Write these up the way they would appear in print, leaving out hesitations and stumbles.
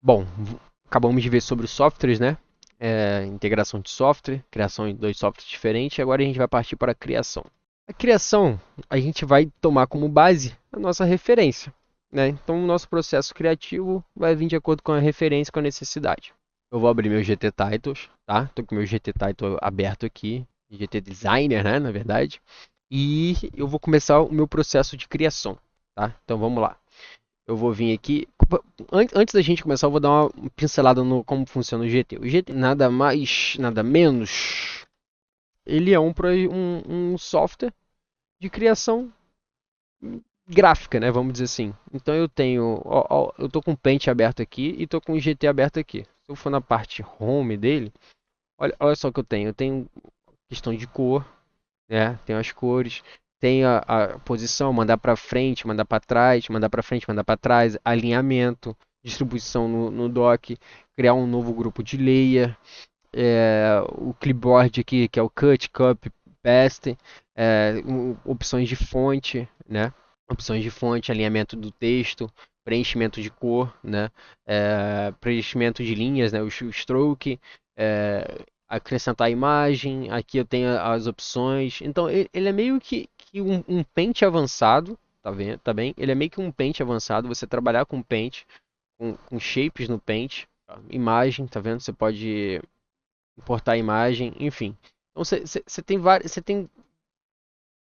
Bom, acabamos de ver sobre os softwares, né? Integração de software, criação de dois softwares diferentes. Agora a gente vai partir para a criação. A criação, a gente vai tomar como base a nossa referência, né? Então, o nosso processo criativo vai vir de acordo com a referência, com a necessidade. Eu vou abrir meu GT Titles, tá? Tô com meu GT Title aberto aqui, GT Designer, né, na verdade. E eu vou começar o meu processo de criação, tá? Então, vamos lá. Eu vou vir aqui. Antes da gente começar, eu vou dar uma pincelada no como funciona o GT. O GT nada mais, nada menos. Ele é um software de criação gráfica, né? Vamos dizer assim. Então eu tenho, eu tô com o Paint aberto aqui e tô com o GT aberto aqui. Se eu for na parte Home dele, olha só o que eu tenho. Eu tenho questão de cor, né? Tenho as cores, tenho a posição, mandar para frente, mandar para trás, mandar para frente, mandar para trás, alinhamento, distribuição no dock, criar um novo grupo de layer, o clipboard aqui que é o cut, copy, paste, opções de fonte, né? Opções de fonte, alinhamento do texto, preenchimento de cor, né? Preenchimento de linhas, né? O stroke, acrescentar imagem. Aqui eu tenho as opções. Então ele é meio que um Paint avançado, tá vendo? Tá bem? Ele é meio que um Paint avançado. Você trabalhar com Paint, com shapes no Paint, imagem, tá vendo? Você pode importar imagem, enfim. Então você tem várias, você tem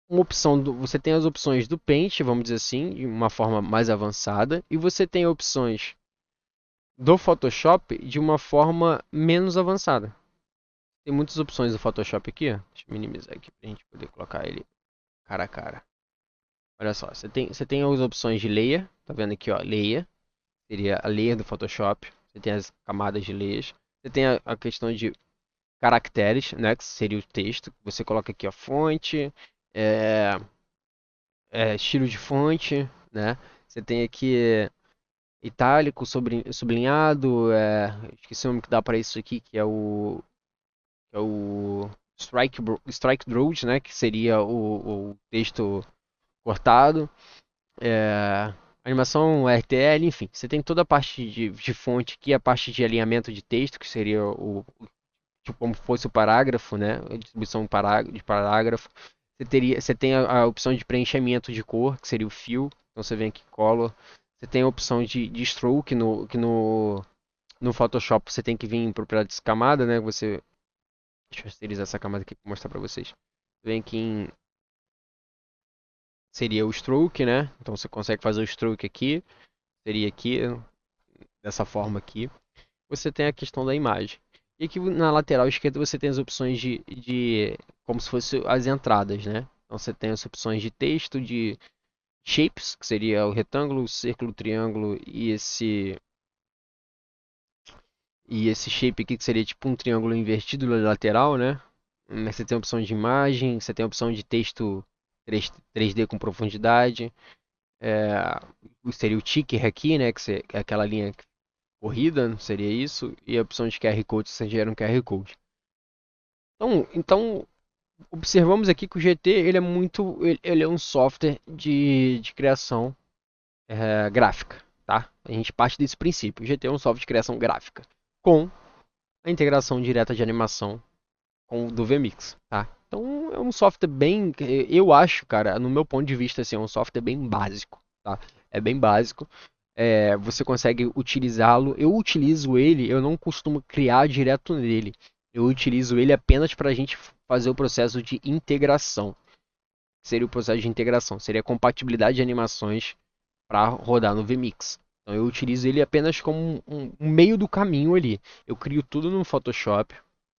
uma opção você tem as opções do Paint, vamos dizer assim, de uma forma mais avançada, e você tem opções do Photoshop de uma forma menos avançada. Tem muitas opções do Photoshop aqui, ó. Deixa eu minimizar aqui pra gente poder colocar ele cara a cara. Olha só, você tem as opções de layer, tá vendo aqui, ó, layer, seria a layer do Photoshop. Você tem as camadas de layers. Você tem a questão de caracteres, né, que seria o texto. Você coloca aqui a fonte, é, estilo de fonte, né? Você tem aqui itálico, sublinhado, esqueci o nome que dá para isso aqui, que é o strike through, né? Que seria o texto cortado. É, animação RTL, enfim, você tem toda a parte de fonte aqui, a parte de alinhamento de texto, que seria tipo, como fosse o parágrafo, né? A distribuição de parágrafo. Você tem a opção de preenchimento de cor, que seria o fill. Então você vem aqui color. Você tem a opção de stroke no Photoshop. Você tem que vir em propriedades de camada, né? Deixa eu esterilizar essa camada aqui para mostrar para vocês. Vem aqui em seria o stroke, né? Então você consegue fazer o stroke aqui. Seria aqui dessa forma aqui. Você tem a questão da imagem. E aqui na lateral esquerda você tem as opções de como se fossem as entradas, né? Então você tem as opções de texto, de shapes, que seria o retângulo, o círculo, o triângulo e esse shape aqui que seria tipo um triângulo invertido na lateral, né? Você tem a opção de imagem, você tem a opção de texto 3D com profundidade, é, seria o ticker aqui, né? Que é aquela linha corrida, seria isso, e a opção de QR Code, você gera um QR Code. Então, observamos aqui que o GT ele é um software de criação gráfica, tá? A gente parte desse princípio. O GT é um software de criação gráfica com a integração direta de animação com o do VMix, tá? Então é um software bem, eu acho, cara, no meu ponto de vista, assim, é um software bem básico, tá? É bem básico. Você consegue utilizá-lo. Eu utilizo ele, eu não costumo criar direto nele. Eu utilizo ele apenas para a gente fazer o processo de integração. Seria o processo de integração, seria a compatibilidade de animações para rodar no VMix. Então eu utilizo ele apenas como um meio do caminho ali. Eu crio tudo no Photoshop,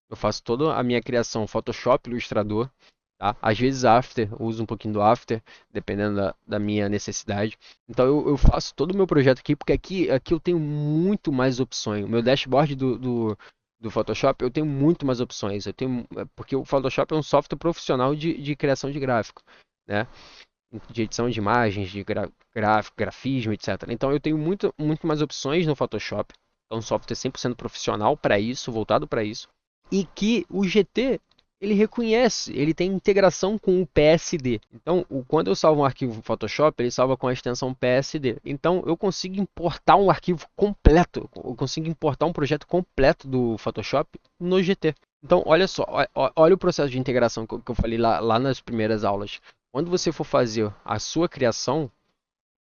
eu faço toda a minha criação Photoshop, Illustrator, tá? Às vezes After, eu uso um pouquinho do After, dependendo da minha necessidade. Então eu faço todo o meu projeto aqui, porque aqui eu tenho muito mais opções. O meu dashboard do Photoshop eu tenho muito mais opções. Porque o Photoshop é um software profissional de criação de gráfico, né? De edição de imagens, de grafismo, etc. Então eu tenho muito mais opções no Photoshop. É um software 100% profissional para isso, voltado para isso. E que o GT ele reconhece, ele tem integração com o PSD. Então, quando eu salvo um arquivo no Photoshop, ele salva com a extensão PSD. Então, eu consigo importar um arquivo completo, eu consigo importar um projeto completo do Photoshop no GT. Então, olha só, olha o processo de integração que eu falei lá nas primeiras aulas. Quando você for fazer a sua criação,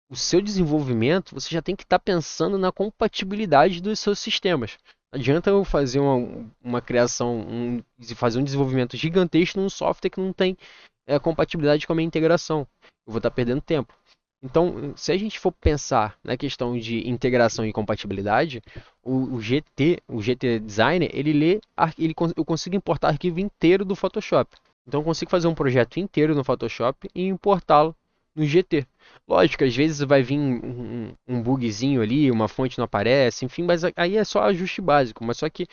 o seu desenvolvimento, você já tem que estar pensando na compatibilidade dos seus sistemas. Não adianta eu fazer uma criação, fazer um desenvolvimento gigantesco num software que não tem compatibilidade com a minha integração. Eu vou estar perdendo tempo. Então, se a gente for pensar na questão de integração e compatibilidade, o GT Designer, eu consigo importar arquivo inteiro do Photoshop. Então, eu consigo fazer um projeto inteiro no Photoshop e importá-lo no GT. Lógico, às vezes vai vir um bugzinho ali, uma fonte não aparece, enfim, mas aí é só ajuste básico. Mas só que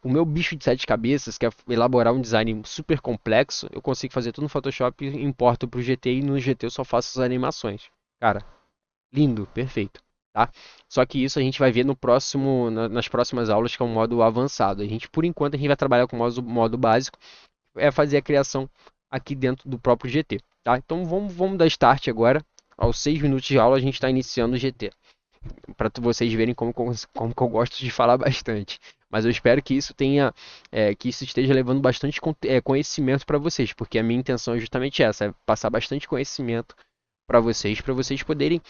o meu bicho de sete cabeças, que é elaborar um design super complexo, eu consigo fazer tudo no Photoshop e importo para o GT e no GT eu só faço as animações. Cara, lindo, perfeito. Tá? Só que isso a gente vai ver nas próximas aulas, que é um modo avançado. Por enquanto, a gente vai trabalhar com o modo básico, é fazer a criação aqui dentro do próprio GT. Tá? Então vamos dar start agora. Aos 6 minutos de aula a gente está iniciando o GT. Para vocês verem como que eu gosto de falar bastante. Mas eu espero que isso que isso esteja levando bastante conhecimento para vocês, porque a minha intenção é justamente essa, é passar bastante conhecimento para vocês poderem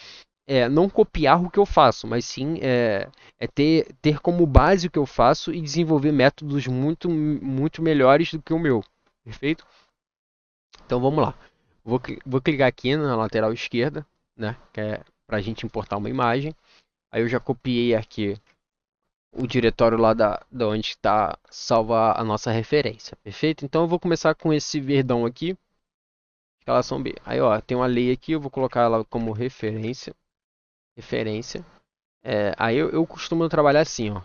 não copiar o que eu faço, mas sim ter como base o que eu faço e desenvolver métodos muito melhores do que o meu. Perfeito? Então vamos lá. Vou clicar aqui na lateral esquerda, né? Que é para a gente importar uma imagem. Aí eu já copiei aqui o diretório lá da onde está salva a nossa referência. Perfeito? Então eu vou começar com esse verdão aqui, escalação B. Aí ó, tem uma lei aqui, eu vou colocar ela como referência. Referência. Aí eu costumo trabalhar assim, ó.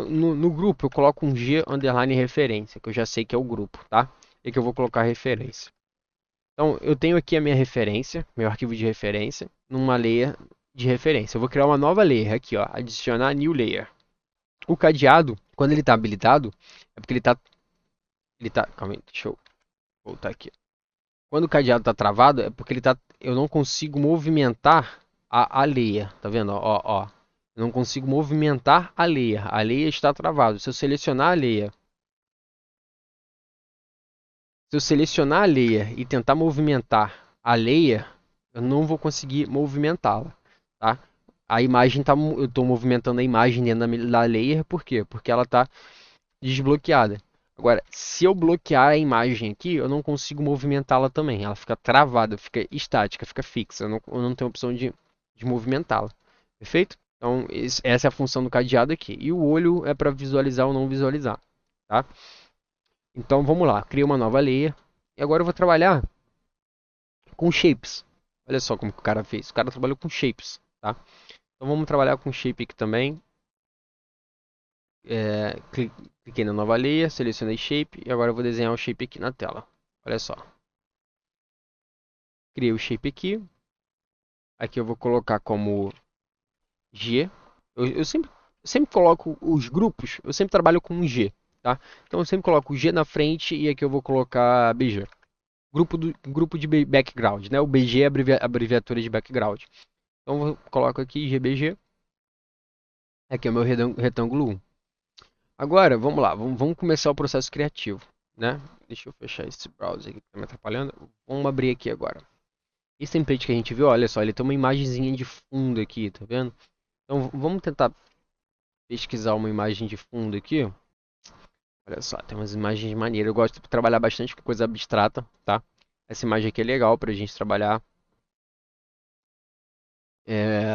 No grupo eu coloco um G underline referência, que eu já sei que é o grupo, tá? E que eu vou colocar referência. Então, eu tenho aqui a minha referência, meu arquivo de referência, numa layer de referência. Eu vou criar uma nova layer aqui, ó, adicionar new layer. O cadeado, quando ele está habilitado, é porque calma aí, deixa eu voltar aqui. Quando o cadeado está travado, é porque eu não consigo movimentar a layer, tá vendo? Ó. Eu não consigo movimentar a layer está travada. Se eu selecionar a layer Se eu selecionar a layer e tentar movimentar a layer, eu não vou conseguir movimentá-la, tá? Eu estou movimentando a imagem dentro da layer, por quê? Porque ela está desbloqueada. Agora, se eu bloquear a imagem aqui, eu não consigo movimentá-la também. Ela fica travada, fica estática, fica fixa. Eu não tenho opção de movimentá-la. Perfeito? Então, essa é a função do cadeado aqui. E o olho é para visualizar ou não visualizar, tá? Então vamos lá, cria uma nova layer. E agora eu vou trabalhar com shapes. Olha só como que o cara fez. O cara trabalhou com shapes, tá? Então vamos trabalhar com shape aqui também. Cliquei na nova layer, selecionei shape e agora eu vou desenhar o shape aqui na tela. Olha só. Criei o shape aqui. Aqui eu vou colocar como G. Eu sempre coloco os grupos, eu sempre trabalho com um G, tá? Então eu sempre coloco o G na frente e aqui eu vou colocar BG. Grupo de background, né? O BG é a abreviatura de background. Então eu coloco aqui GBG. Aqui é o meu retângulo 1. Agora, vamos lá, vamos começar o processo criativo, né? Deixa eu fechar esse browser aqui que está me atrapalhando. Vamos abrir aqui agora. Esse template que a gente viu, olha só, ele tem uma imagenzinha de fundo aqui, tá vendo? Então vamos tentar pesquisar uma imagem de fundo aqui. Olha só, tem umas imagens maneiras. Eu gosto de trabalhar bastante com coisa abstrata, tá? Essa imagem aqui é legal pra gente trabalhar. É...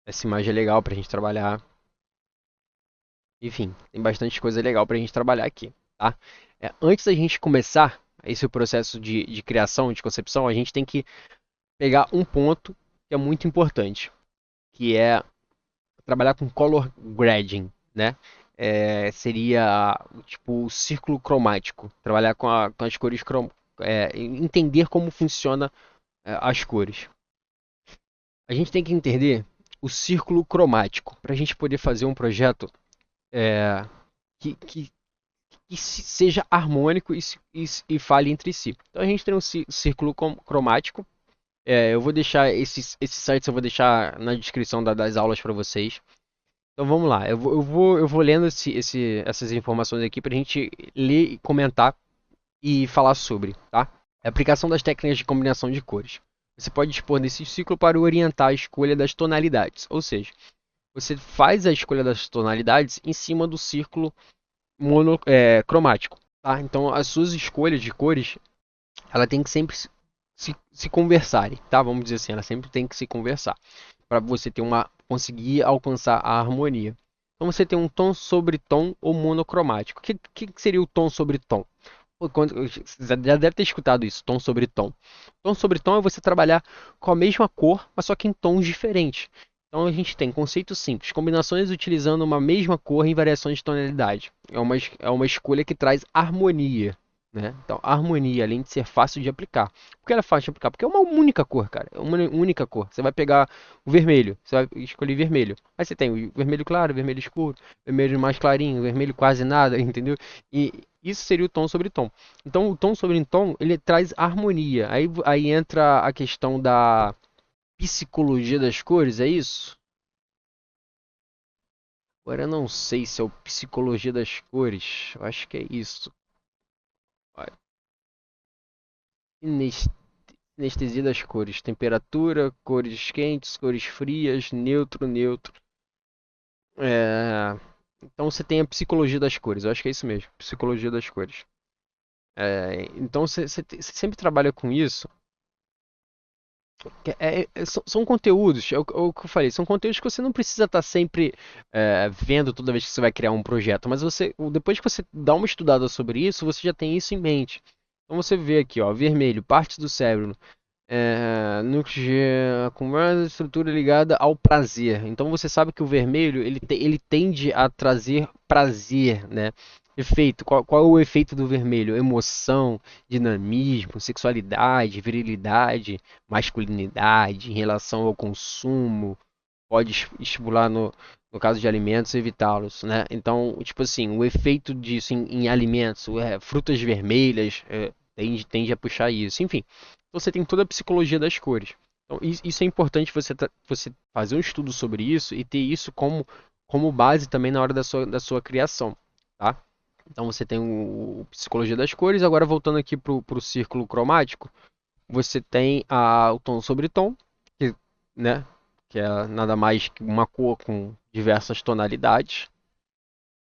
Essa imagem é legal pra gente trabalhar. Enfim, tem bastante coisa legal pra gente trabalhar aqui, tá? Antes da gente começar esse processo de criação, de concepção, a gente tem que pegar um ponto que é muito importante, que é trabalhar com color grading, né? Seria tipo o círculo cromático, trabalhar com as cores entender como funciona as cores. A gente tem que entender o círculo cromático para a gente poder fazer um projeto é, que que seja harmônico e fale entre si. Então a gente tem um círculo cromático. Eu vou deixar esses sites, eu vou deixar na descrição das aulas para vocês. Então vamos lá, eu vou lendo essas informações aqui para a gente ler, comentar e falar sobre, tá? A aplicação das técnicas de combinação de cores. Você pode dispor desse ciclo para orientar a escolha das tonalidades, ou seja, você faz a escolha das tonalidades em cima do círculo cromático, tá? Então as suas escolhas de cores, ela tem que sempre se conversarem, tá? Vamos dizer assim, ela sempre tem que se conversar para você conseguir alcançar a harmonia. Então você tem um tom sobre tom ou monocromático. O que seria o tom sobre tom? Você já deve ter escutado isso, tom sobre tom. Tom sobre tom é você trabalhar com a mesma cor, mas só que em tons diferentes. Então a gente tem conceito simples, combinações utilizando uma mesma cor em variações de tonalidade. É uma escolha que traz harmonia, né? Então, harmonia, além de ser fácil de aplicar. Por que ela é fácil de aplicar? Porque é uma única cor, cara. É uma única cor. Você vai pegar o vermelho, você vai escolher vermelho. Aí você tem o vermelho claro, vermelho escuro, vermelho mais clarinho, vermelho quase nada, entendeu? E isso seria o tom sobre tom. Então, o tom sobre tom, ele traz harmonia. Aí entra a questão da psicologia das cores, é isso? Agora eu não sei se é o psicologia das cores. Eu acho que é isso. Ines- Sinestesia das cores. Temperatura, cores quentes, cores frias, neutro, neutro. É, Então você tem a psicologia das cores. Eu acho que é isso mesmo. Psicologia das cores. Então você sempre trabalha com isso. São conteúdos, é o que eu falei, são conteúdos que você não precisa estar sempre vendo toda vez que você vai criar um projeto, mas depois que você dá uma estudada sobre isso, você já tem isso em mente. Então você vê aqui, ó, vermelho, partes do cérebro, núcleo com mais estrutura ligada ao prazer. Então você sabe que o vermelho ele tende a trazer prazer, né? Efeito, qual é o efeito do vermelho? Emoção, dinamismo, sexualidade, virilidade, masculinidade em relação ao consumo, pode estimular no caso de alimentos, evitá-los, né? Então, tipo assim, o efeito disso em alimentos, frutas vermelhas, tende a puxar isso. Enfim, então você tem toda a psicologia das cores. Então, isso é importante você fazer um estudo sobre isso e ter isso como base também na hora da sua criação, tá? Então você tem o psicologia das cores. Agora voltando aqui para o círculo cromático, você tem o tom sobre tom, que, né, que é nada mais que uma cor com diversas tonalidades,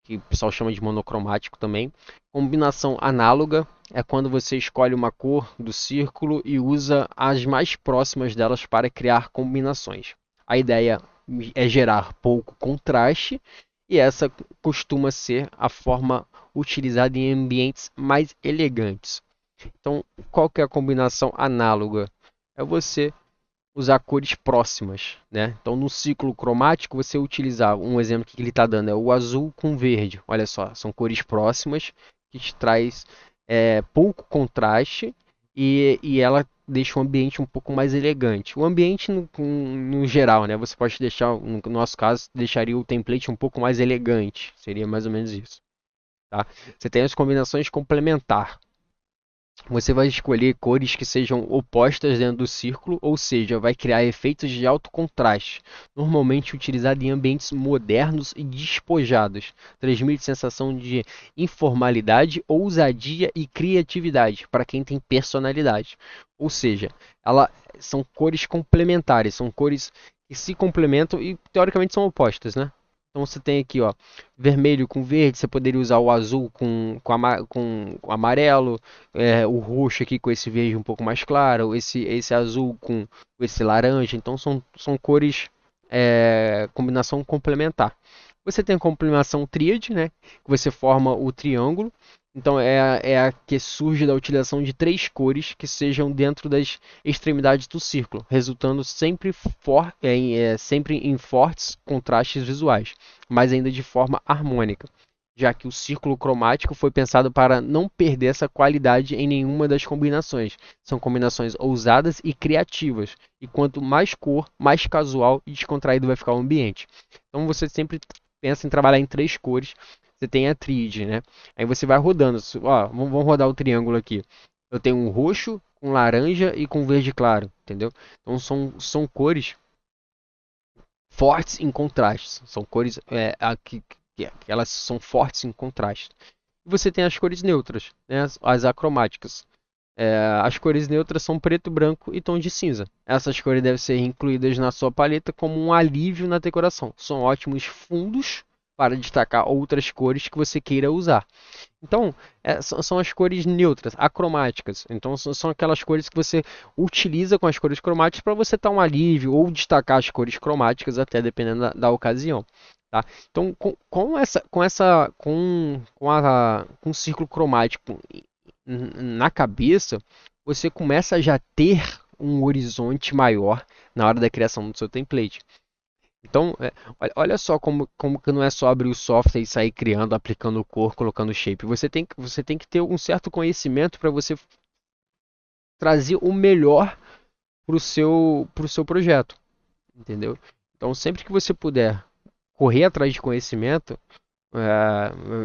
que o pessoal chama de monocromático também. Combinação análoga é quando você escolhe uma cor do círculo e usa as mais próximas delas para criar combinações. A ideia é gerar pouco contraste e essa costuma ser a forma utilizada em ambientes mais elegantes. Então, qual que é a combinação análoga? É você usar cores próximas, né? Então, no ciclo cromático, você utilizar um exemplo que ele está dando é o azul com verde. Olha só, são cores próximas que te traz pouco contraste e ela deixa o ambiente um pouco mais elegante. O ambiente no geral, né? Você pode deixar, no nosso caso, deixaria o template um pouco mais elegante. Seria mais ou menos isso, tá? Você tem as combinações complementar. Você vai escolher cores que sejam opostas dentro do círculo, ou seja, vai criar efeitos de alto contraste, normalmente utilizado em ambientes modernos e despojados. Transmite sensação de informalidade, ousadia e criatividade para quem tem personalidade. Ou seja, são cores complementares, são cores que se complementam e teoricamente são opostas, né? Então você tem aqui, ó, vermelho com verde, você poderia usar o azul com amarelo, o roxo aqui com esse verde um pouco mais claro, esse azul com esse laranja. Então são cores, combinação complementar. Você tem a combinação tríade, né? Que você forma o triângulo. Então é a que surge da utilização de três cores que sejam dentro das extremidades do círculo, resultando sempre em fortes contrastes visuais, mas ainda de forma harmônica, já que o círculo cromático foi pensado para não perder essa qualidade em nenhuma das combinações. São combinações ousadas e criativas, e quanto mais cor, mais casual e descontraído vai ficar o ambiente. Então você sempre pensa em trabalhar em três cores. você tem a tríade, né? Aí você vai rodando. Ó, vamos rodar o triângulo aqui. Eu tenho um roxo, com laranja e com verde claro, entendeu? Então são cores fortes em contrastes. São cores que elas são fortes em contraste. E você tem as cores neutras, né? As acromáticas. As cores neutras são preto, branco e tom de cinza. Essas cores devem ser incluídas na sua paleta como um alívio na decoração. São ótimos fundos para destacar outras cores que você queira usar. Então, são as cores neutras, acromáticas. Então, são aquelas cores que você utiliza com as cores cromáticas para você dar um alívio ou destacar as cores cromáticas, até dependendo da ocasião. Tá? Então, com o círculo cromático na cabeça, você começa a já ter um horizonte maior na hora da criação do seu template. Então, olha só como que não é só abrir o software e sair criando, aplicando cor, colocando shape. Você tem que ter um certo conhecimento para você trazer o melhor pro seu projeto, entendeu? Então, sempre que você puder correr atrás de conhecimento,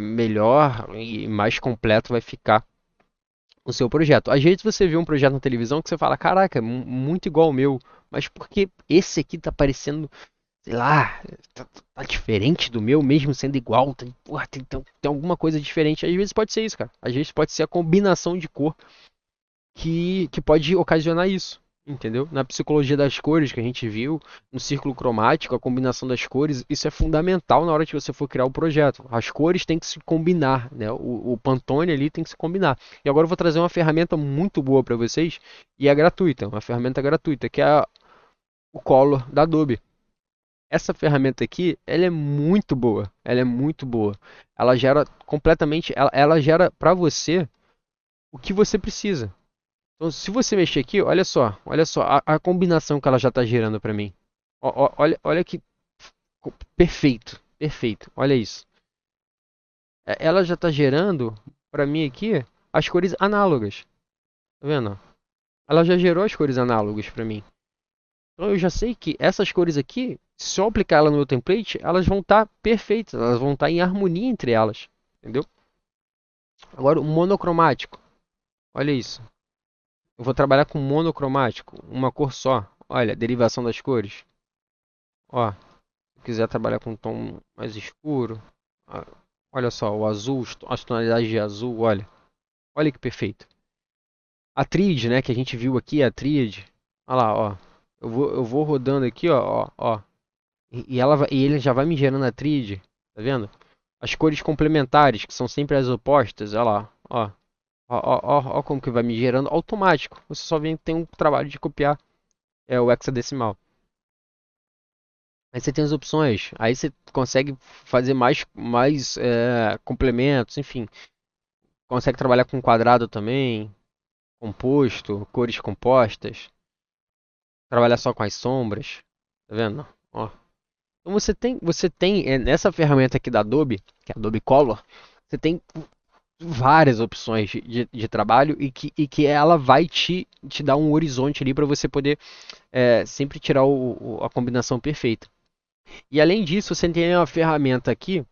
melhor e mais completo vai ficar o seu projeto. Às vezes você vê um projeto na televisão que você fala, caraca, muito igual ao meu, mas por que esse aqui tá parecendo, sei lá, tá diferente do meu, mesmo sendo igual? Porra, tem alguma coisa diferente. Às vezes pode ser isso, cara. Às vezes pode ser a combinação de cor que pode ocasionar isso. Entendeu? Na psicologia das cores que a gente viu, no círculo cromático, a combinação das cores, isso é fundamental na hora que você for criar o projeto. As cores têm que se combinar, né? O Pantone ali tem que se combinar. E agora eu vou trazer uma ferramenta muito boa para vocês, e é gratuita, uma ferramenta gratuita, que é o Color da Adobe. Essa ferramenta aqui, ela é muito boa, ela é muito boa. Ela gera completamente, ela gera para você o que você precisa. Então, se você mexer aqui, olha só a combinação que ela já está gerando para mim. Olha que perfeito, perfeito. Olha isso. Ela já está gerando para mim aqui as cores análogas. Tá vendo? Ela já gerou as cores análogas para mim. Então eu já sei que essas cores aqui, se eu aplicar ela no meu template, elas vão estar perfeitas, elas vão estar em harmonia entre elas, entendeu? Agora o monocromático. Olha isso. Eu vou trabalhar com monocromático, uma cor só. Olha, derivação das cores. Ó, se quiser trabalhar com um tom mais escuro, olha só, o azul, as tonalidades de azul, olha. Olha que perfeito. A tríade, né, que a gente viu aqui, a tríade. Olha lá, ó. Eu vou rodando aqui, ó. E ele já vai me gerando a tríade, tá vendo? As cores complementares, que são sempre as opostas, olha lá, ó. Ó como que vai me gerando automático. Você só vem tem um trabalho de copiar o hexadecimal. Aí você tem as opções, aí você consegue fazer mais complementos, enfim. Consegue trabalhar com quadrado também, composto, cores compostas. Trabalhar só com as sombras, tá vendo? Ó. Então você tem nessa ferramenta aqui da Adobe, que é a Adobe Color, você tem várias opções de trabalho e que ela vai te dar um horizonte ali para você poder sempre tirar a combinação perfeita. E além disso, você tem uma ferramenta aqui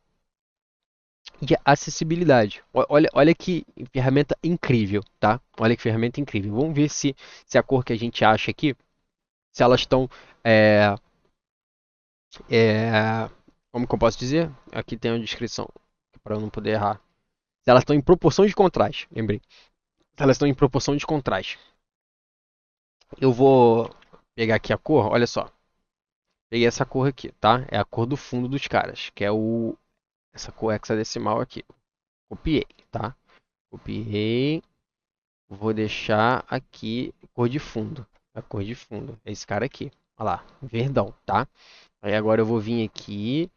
de acessibilidade. Olha que ferramenta incrível, tá? Olha que ferramenta incrível. Vamos ver se a cor que a gente acha aqui, se elas estão. É, como que eu posso dizer? Aqui tem uma descrição para eu não poder errar. Se elas estão em proporção de contraste, lembrei. Se elas estão em proporção de contraste. Eu vou pegar aqui a cor, olha só. Peguei essa cor aqui, tá? É a cor do fundo dos caras, que é essa cor hexadecimal aqui. Copiei, tá? Copiei. Vou deixar aqui cor de fundo. A cor de fundo. É esse cara aqui. Olha lá, verdão, tá? Aí agora eu vou vir aqui.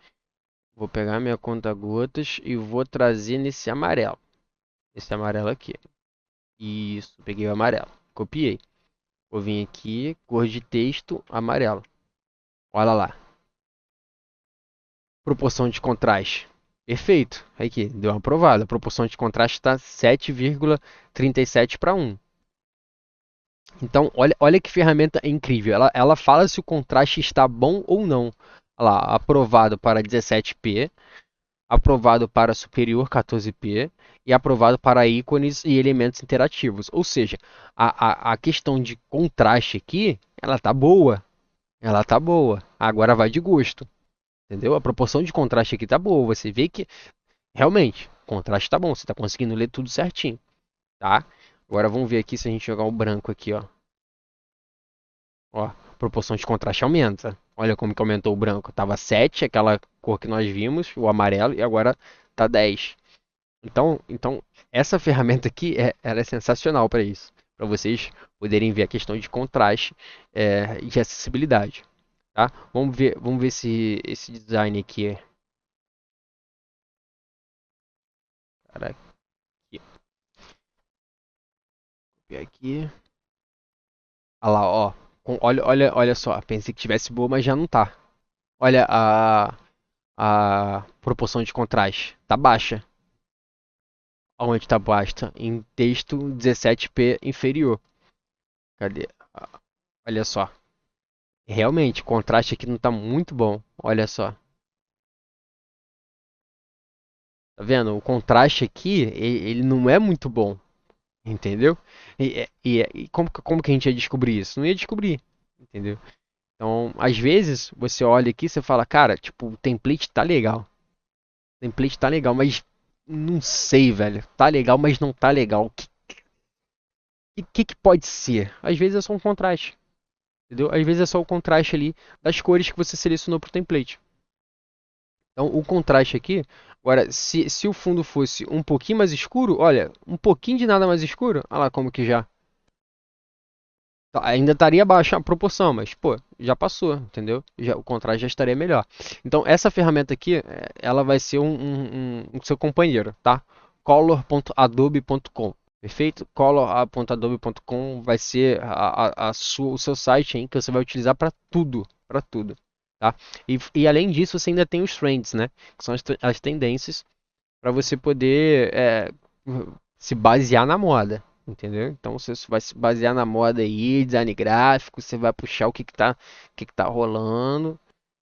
Vou pegar minha conta-gotas e vou trazer nesse amarelo. Esse amarelo aqui. Isso, peguei o amarelo. Copiei. Vou vir aqui, cor de texto, amarelo. Olha lá. Proporção de contraste. Perfeito. Aqui, deu uma aprovada. A proporção de contraste está 7,37 para 1. Então, olha que ferramenta incrível. Ela fala se o contraste está bom ou não. Olha lá, aprovado para 17p, aprovado para superior 14p e aprovado para ícones e elementos interativos. Ou seja, a questão de contraste aqui, ela tá boa. Ela tá boa. Agora vai de gosto. Entendeu? A proporção de contraste aqui tá boa. Você vê que realmente o contraste tá bom. Você tá conseguindo ler tudo certinho. Tá? Agora vamos ver aqui se a gente jogar o branco aqui, ó. Ó, a proporção de contraste aumenta. Olha como que aumentou o branco. Tava 7, aquela cor que nós vimos, o amarelo, e agora tá 10. Então essa ferramenta aqui ela é sensacional para isso, para vocês poderem ver a questão de contraste e de acessibilidade, tá? Vamos ver se esse design aqui, cara, aqui, olha lá, ó, olha só, pensei que tivesse boa, mas já não tá. Olha a proporção de contraste, tá baixa. Onde tá baixa? Em texto 17p inferior. Cadê? Olha só. Realmente, o contraste aqui não tá muito bom. Olha só. Tá vendo? O contraste aqui, ele não é muito bom. Entendeu? E como que a gente ia descobrir isso? Não ia descobrir. Entendeu? Então, às vezes, você olha aqui e você fala, cara, tipo, o template tá legal. O template tá legal, mas não sei, velho. Tá legal, mas não tá legal. O que pode ser? Às vezes é só um contraste. Entendeu? Às vezes é só o contraste ali das cores que você selecionou pro template. Então, o contraste aqui, agora, se o fundo fosse um pouquinho mais escuro, olha, um pouquinho de nada mais escuro, olha lá como que já. Ainda estaria baixa a proporção, mas, pô, já passou, entendeu? O contraste já estaria melhor. Então, essa ferramenta aqui, ela vai ser um seu companheiro, tá? color.adobe.com. Perfeito? color.adobe.com vai ser o seu site hein, que você vai utilizar para tudo, para tudo, tá? E além disso, você ainda tem os trends, né? Que são as tendências para você poder se basear na moda, entendeu? Então você vai se basear na moda aí, design gráfico, você vai puxar o que que tá rolando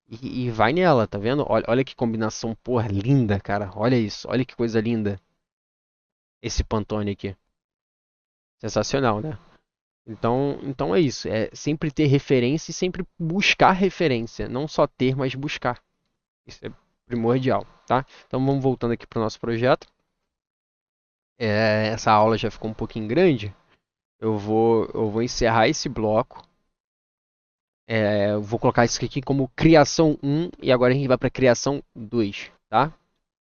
e vai nela, tá vendo? Olha que combinação, porra, linda, cara. Olha isso, olha que coisa linda esse Pantone aqui. Sensacional, né? Então é isso. É sempre ter referência e sempre buscar referência. Não só ter, mas buscar. Isso é primordial, tá? Então vamos voltando aqui para o nosso projeto. Essa aula já ficou um pouquinho grande. Eu vou encerrar esse bloco. Eu vou colocar isso aqui como criação 1 e agora a gente vai para criação 2, tá?